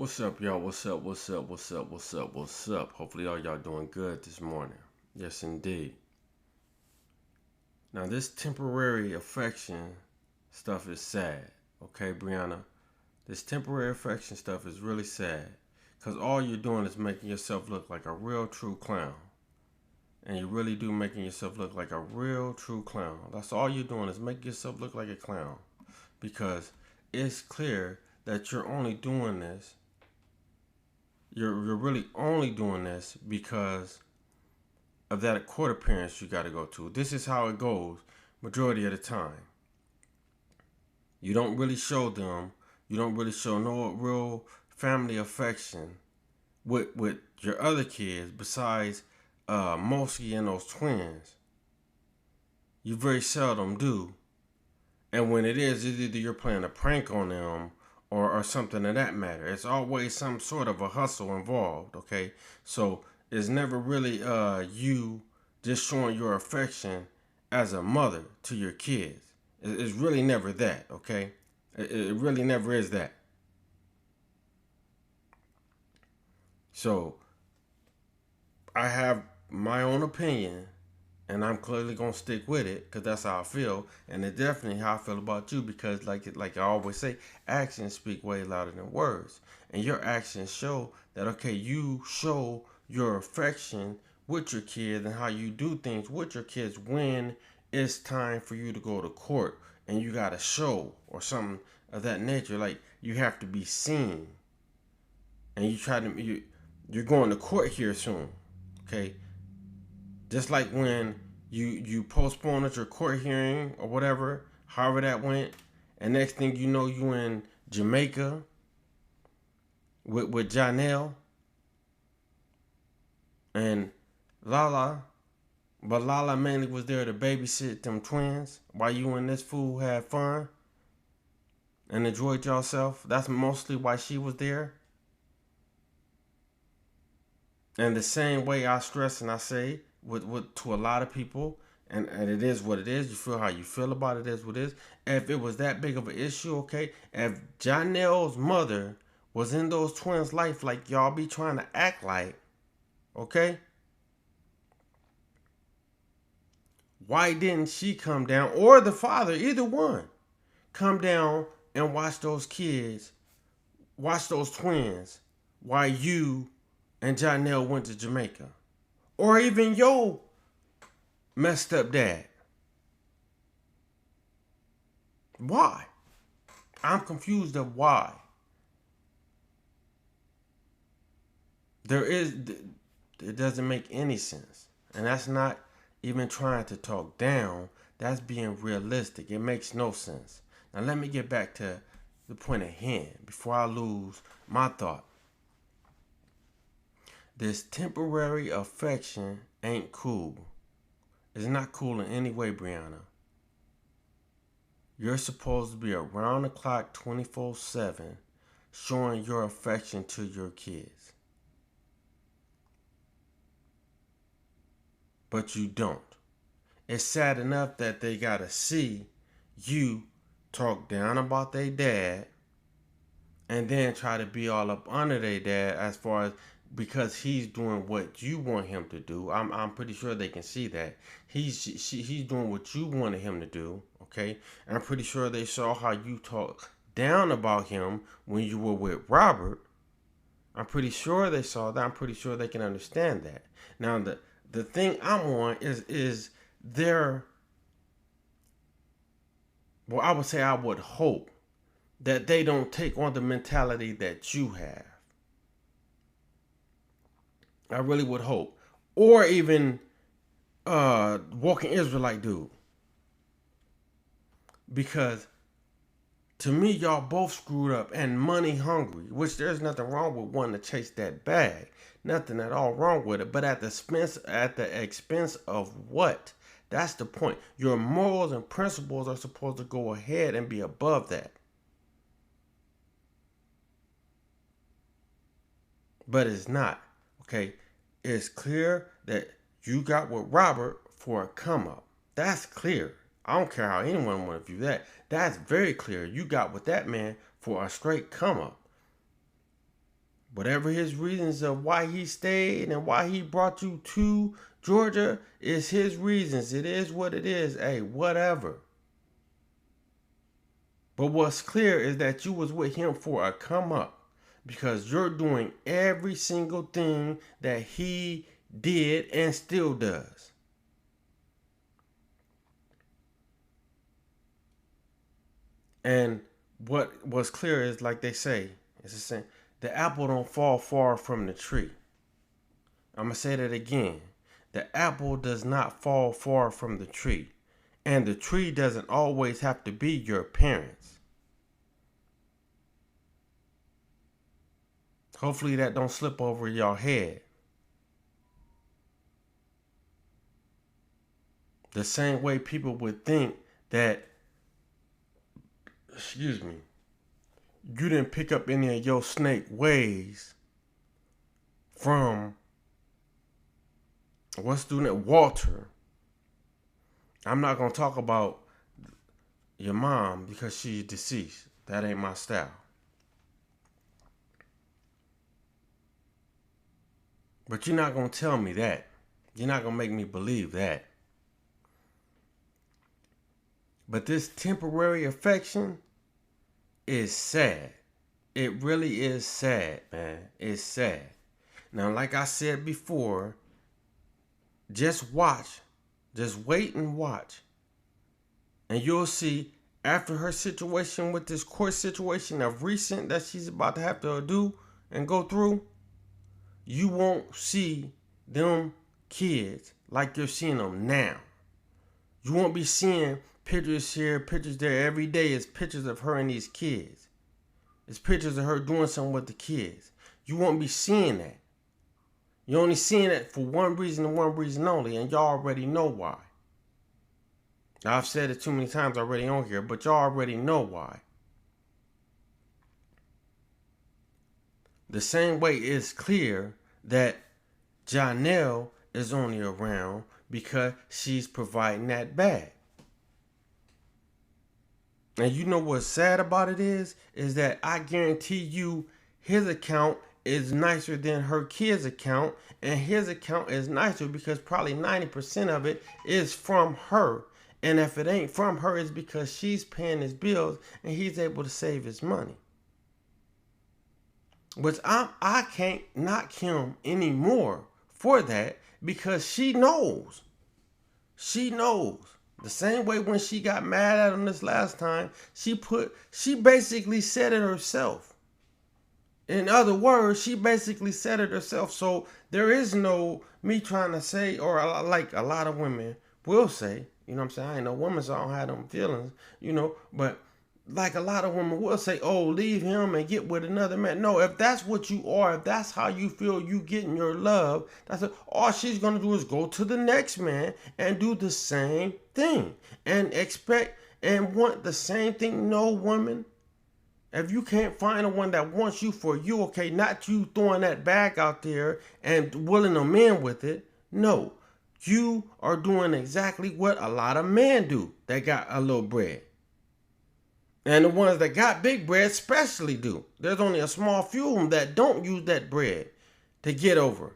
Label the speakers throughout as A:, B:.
A: What's up, y'all? What's up? What's up? What's up? What's up? What's up? Hopefully, all y'all doing good this morning. Yes, indeed. Now, this temporary affection stuff is sad. Okay, Briana? This temporary affection stuff is really sad. Because all you're doing is making yourself look like a real true clown. And you really do making yourself look like a real true clown. That's all you're doing is making yourself look like a clown. Because it's clear that you're only doing this you're really only doing this because of that court appearance you got to go to. This is how it goes majority of the time. You don't really show them, you don't really show no real family affection with your other kids besides Mosky and those twins. You very seldom do. And when it is, it's either you're playing a prank on them or something of that matter. It's always some sort of a hustle involved, okay? So it's never really you just showing your affection as a mother to your kids. It's really never that, okay? It really never is that. So I have my own opinion, and I'm clearly gonna stick with it because that's how I feel, and it's definitely how I feel about you. Because like I always say, actions speak way louder than words, and your actions show that okay, you show your affection with your kids and how you do things with your kids when it's time for you to go to court and you got a show or something of that nature. Like you have to be seen, and you're going to court here soon, okay? Just like when you postponed your court hearing or whatever, however that went, and next thing you know, you in Jamaica with Janelle and Lala, but Lala mainly was there to babysit them twins while you and this fool had fun and enjoyed yourself. That's mostly why she was there. And the same way I stress and I say with to a lot of people, and it is what it is. You feel how you feel about it is what it is. If it was that big of an issue, okay, if Janelle's mother was in those twins' life like y'all be trying to act like, okay, why didn't she come down or the father, either one, come down and watch those kids, watch those twins while you and Janelle went to Jamaica? Or even yo messed up dad. Why? I'm confused of why. It doesn't make any sense. And that's not even trying to talk down. That's being realistic. It makes no sense. Now let me get back to the point at hand before I lose my thought. This temporary affection ain't cool. It's not cool in any way, Briana. You're supposed to be around the clock 24/7 showing your affection to your kids. But you don't. It's sad enough that they gotta see you talk down about their dad and then try to be all up under their dad as far as because he's doing what you want him to do. I'm pretty sure they can see that he's doing what you wanted him to do. Okay, and I'm pretty sure they saw how you talk down about him when you were with Robert. I'm pretty sure they saw that. I'm pretty sure they can understand that. Now the thing I'm on is their. Well, I would say I would hope that they don't take on the mentality that you have. I really would hope. Or even walking Israelite dude. Because to me, y'all both screwed up and money hungry, which there's nothing wrong with wanting to chase that bag. Nothing at all wrong with it. But at the expense of what? That's the point. Your morals and principles are supposed to go ahead and be above that. But it's not. Okay? It's clear that you got with Robert for a come up. That's clear. I don't care how anyone want to view that. That's very clear. You got with that man for a straight come up. Whatever his reasons of why he stayed and why he brought you to Georgia is his reasons. It is what it is. Hey, whatever. But what's clear is that you was with him for a come up, because you're doing every single thing that he did and still does. And what was clear is, like they say, it's the same. The apple don't fall far from the tree. I'm going to say that again. The apple does not fall far from the tree. And the tree doesn't always have to be your parents. Hopefully that don't slip over your head. The same way people would think that, you didn't pick up any of your snake ways from, what's doing it, Walter. I'm not going to talk about your mom because she's deceased. That ain't my style. But you're not going to tell me that. You're not going to make me believe that. But this temporary affection is sad. It really is sad, man. It's sad. Now, like I said before, just watch. Just wait and watch. And you'll see, after her situation with this court situation of recent that she's about to have to do and go through, you won't see them kids like you're seeing them now. You won't be seeing pictures here, pictures there. Every day is pictures of her and these kids. It's pictures of her doing something with the kids. You won't be seeing that. You're only seeing it for one reason and one reason only, and y'all already know why. Now, I've said it too many times already on here, but y'all already know why. The same way it's clear that Janelle is only around because she's providing that bag. And you know what's sad about it is that I guarantee you his account is nicer than her kid's account, and his account is nicer because probably 90% of it is from her. And if it ain't from her, it's because she's paying his bills and he's able to save his money. Which I can't knock him anymore for that, because she knows. She knows. The same way when she got mad at him this last time, she basically said it herself. In other words, she basically said it herself. So there is no me trying to say, or like a lot of women will say, you know what I'm saying? I ain't no woman, so I don't have them feelings, but like a lot of women will say, oh, leave him and get with another man. No, if that's what you are, if that's how you feel you getting your love, all she's going to do is go to the next man and do the same thing and expect and want the same thing. No, woman. If you can't find a one that wants you for you, okay, not you throwing that bag out there and willing a man with it. No, you are doing exactly what a lot of men do that got a little bread. And the ones that got big bread especially do. There's only a small few of them that don't use that bread to get over.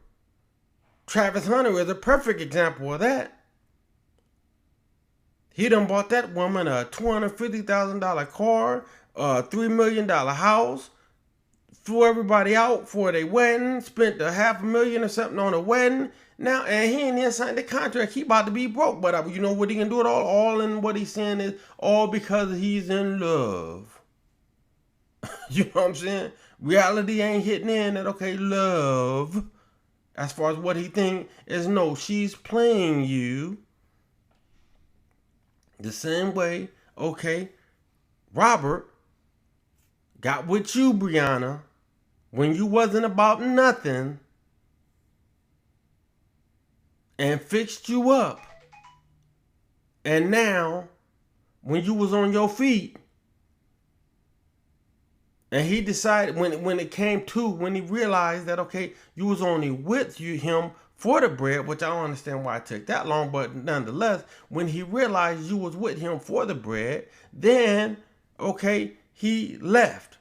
A: Travis Hunter is a perfect example of that. He done bought that woman a $250,000 car, a $3 million house, flew everybody out for their wedding, spent $500,000 or something on a wedding. Now, and he ain't even signed the contract. He about to be broke. But you know what he can do it all? All in what he's saying is all because he's in love. You know what I'm saying? Reality ain't hitting in that, okay, love. As far as what he think is, no, she's playing you. The same way, okay, Robert got with you, Briana, when you wasn't about nothing, and fixed you up. And now, when you was on your feet, and he decided, when it came to, when he realized that, okay, you was only with him for the bread, which I don't understand why it took that long, but nonetheless, when he realized you was with him for the bread, then, okay, he left.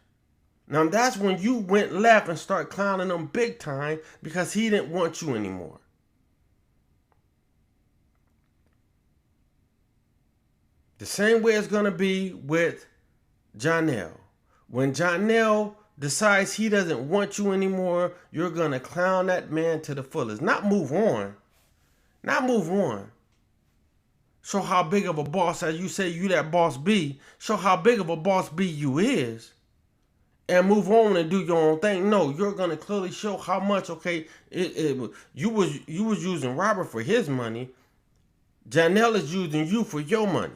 A: Now that's when you went left and start clowning him big time because he didn't want you anymore. The same way it's going to be with Janelle. When Janelle decides he doesn't want you anymore, you're going to clown that man to the fullest. Not move on. Not move on. Show how big of a boss, as you say you that boss B. Show how big of a boss B you is. And move on and do your own thing. No, you're going to clearly show how much, okay, you was using Robert for his money. Janelle is using you for your money.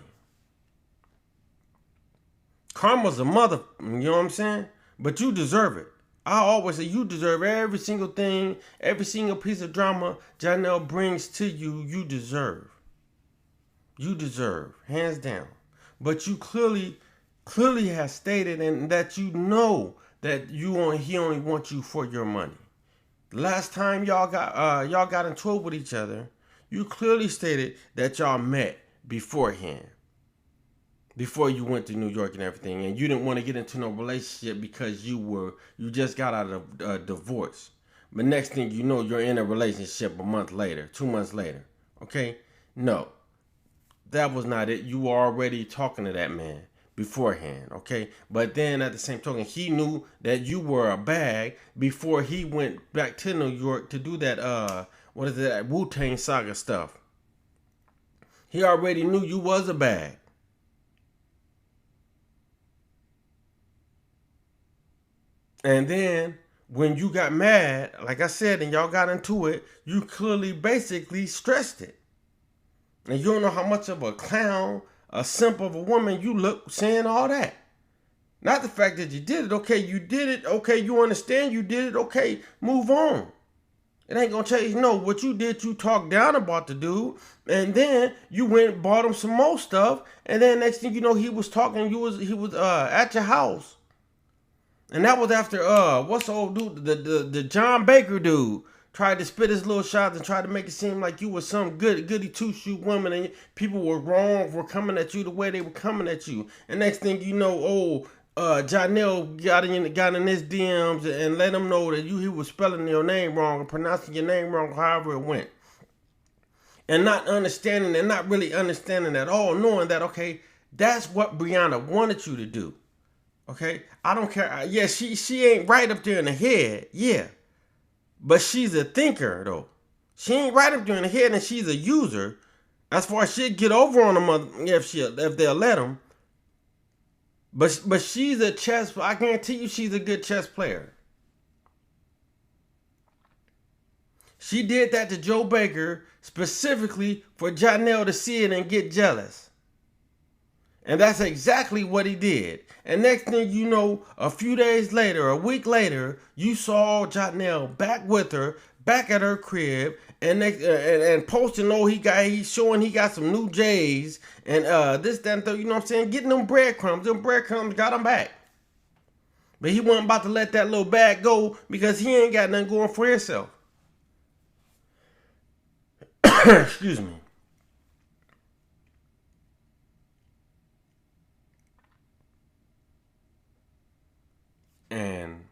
A: Karma's a mother, you know what I'm saying? But you deserve it. I always say you deserve every single thing, every single piece of drama Janelle brings to you, you deserve. You deserve, hands down. But you clearly has stated and that you know that he only wants you for your money. Last time y'all got in trouble with each other, you clearly stated that y'all met beforehand. Before you went to New York and everything, and you didn't want to get into no relationship because you just got out of a divorce. But next thing you know, you're in a relationship a month later, 2 months later. Okay? No. That was not it. You were already talking to that man beforehand, okay? But then at the same token, he knew that you were a bag before he went back to New York to do that, Wu-Tang Saga stuff. He already knew you was a bag. And then when you got mad, like I said, and y'all got into it, you clearly basically stressed it. And you don't know how much of a clown, a simp of a woman you look saying all that. Not the fact that you did it. Okay, you did it. Okay, you understand you did it. Okay, move on. It ain't gonna change. No, what you did, you talked down about the dude, and then you went and bought him some more stuff, and then next thing you know, he was talking. He was at your house. And that was after what's the old dude, the John Baker dude tried to spit his little shots and tried to make it seem like you was some goody two-shoot woman and people were wrong for coming at you the way they were coming at you. And next thing you know, Janelle got in his DMs and let him know that he was spelling your name wrong and pronouncing your name wrong, however it went. And not understanding and not really understanding at all, knowing that, okay, that's what Briana wanted you to do. Okay, I don't care. Yeah, she ain't right up there in the head. Yeah, but she's a thinker though. She ain't right up there in the head, and she's a user. As far as she'll get over on them if they'll let him. But she's a chess. I guarantee you, she's a good chess player. She did that to Joe Baker specifically for Janelle to see it and get jealous. And that's exactly what he did. And next thing you know, a few days later, a week later, you saw Janelle back with her, back at her crib, and posting, he's showing he got some new J's, and this, that, and third, you know what I'm saying? Getting them breadcrumbs. Them breadcrumbs got him back. But he wasn't about to let that little bag go because he ain't got nothing going for himself. Excuse me. And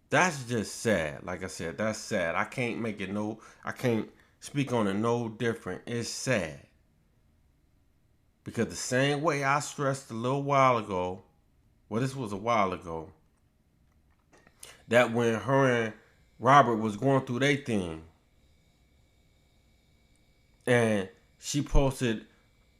A: that's just sad. Like I said, that's sad. I can't speak on it no different. It's sad. Because the same way I stressed a little while ago, well, this was a while ago, that when her and Robert was going through their thing, and she posted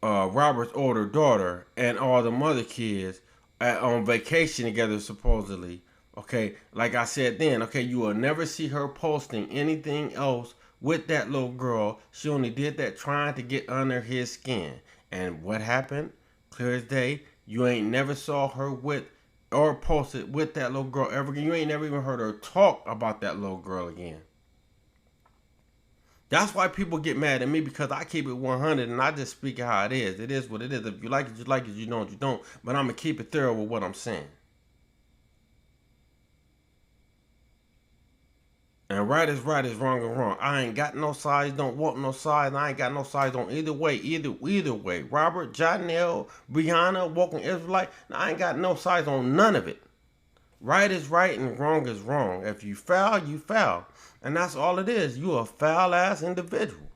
A: Robert's older daughter and all the other kids on vacation together, supposedly. Okay, like I said then, okay, you will never see her posting anything else with that little girl. She only did that trying to get under his skin. And what happened? Clear as day, you ain't never saw her with or posted with that little girl ever again. You ain't never even heard her talk about that little girl again. That's why people get mad at me, because I keep it 100 and I just speak it how it is. It is what it is. If you like it, you like it. You don't, you don't. But I'm going to keep it thorough with what I'm saying. And right is right, is wrong is wrong. I ain't got no sides, don't want no sides. I ain't got no sides on either way, either way. Robert, Janelle, Briana, Walking Israelite, I ain't got no sides on none of it. Right is right and wrong is wrong. If you foul, you foul. And that's all it is. You a foul ass individual.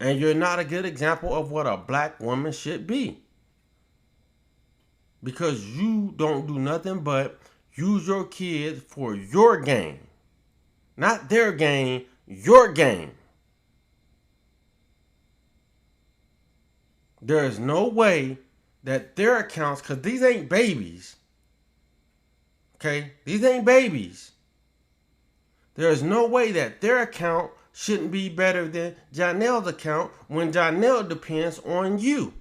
A: And you're not a good example of what a black woman should be. Because you don't do nothing but use your kids for your gain. Not their gain, your gain. There is no way that their accounts, because these ain't babies. Okay? These ain't babies. There is no way that their account shouldn't be better than Janelle's account when Janelle depends on you.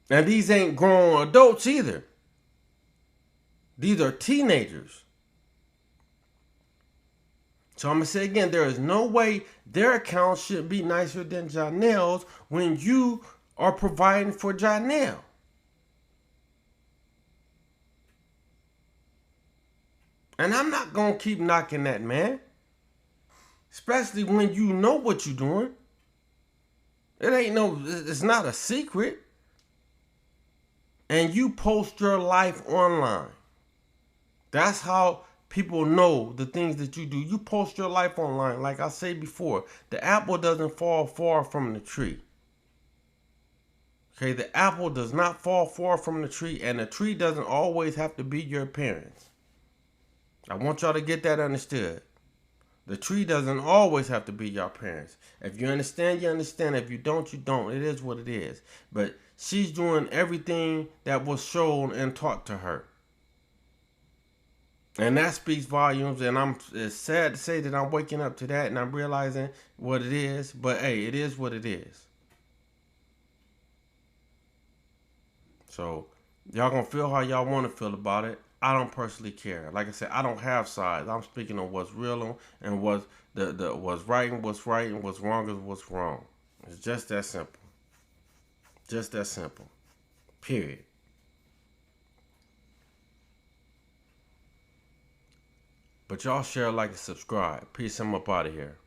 A: And these ain't grown adults either. These are teenagers. So I'm going to say again, there is no way their account should be nicer than Janelle's when you are providing for Janelle. And I'm not going to keep knocking that, man. Especially when you know what you're doing. It's not a secret. And you post your life online. That's how people know the things that you do. You post your life online. Like I said before, the apple doesn't fall far from the tree. Okay, the apple does not fall far from the tree, and the tree doesn't always have to be your parents. I want y'all to get that understood. The tree doesn't always have to be your parents. If you understand, you understand. If you don't, you don't. It is what it is. But she's doing everything that was shown and taught to her. And that speaks volumes, and it's sad to say that I'm waking up to that and I'm realizing what it is. But hey, it is what it is. So y'all gonna feel how y'all want to feel about it. I don't personally care. Like I said, I don't have sides. I'm speaking on what's real and what's what's right and what's right and what's wrong is what's wrong. It's just that simple. Just that simple. Period. But y'all share, like, and subscribe. Peace. I'm up out of here.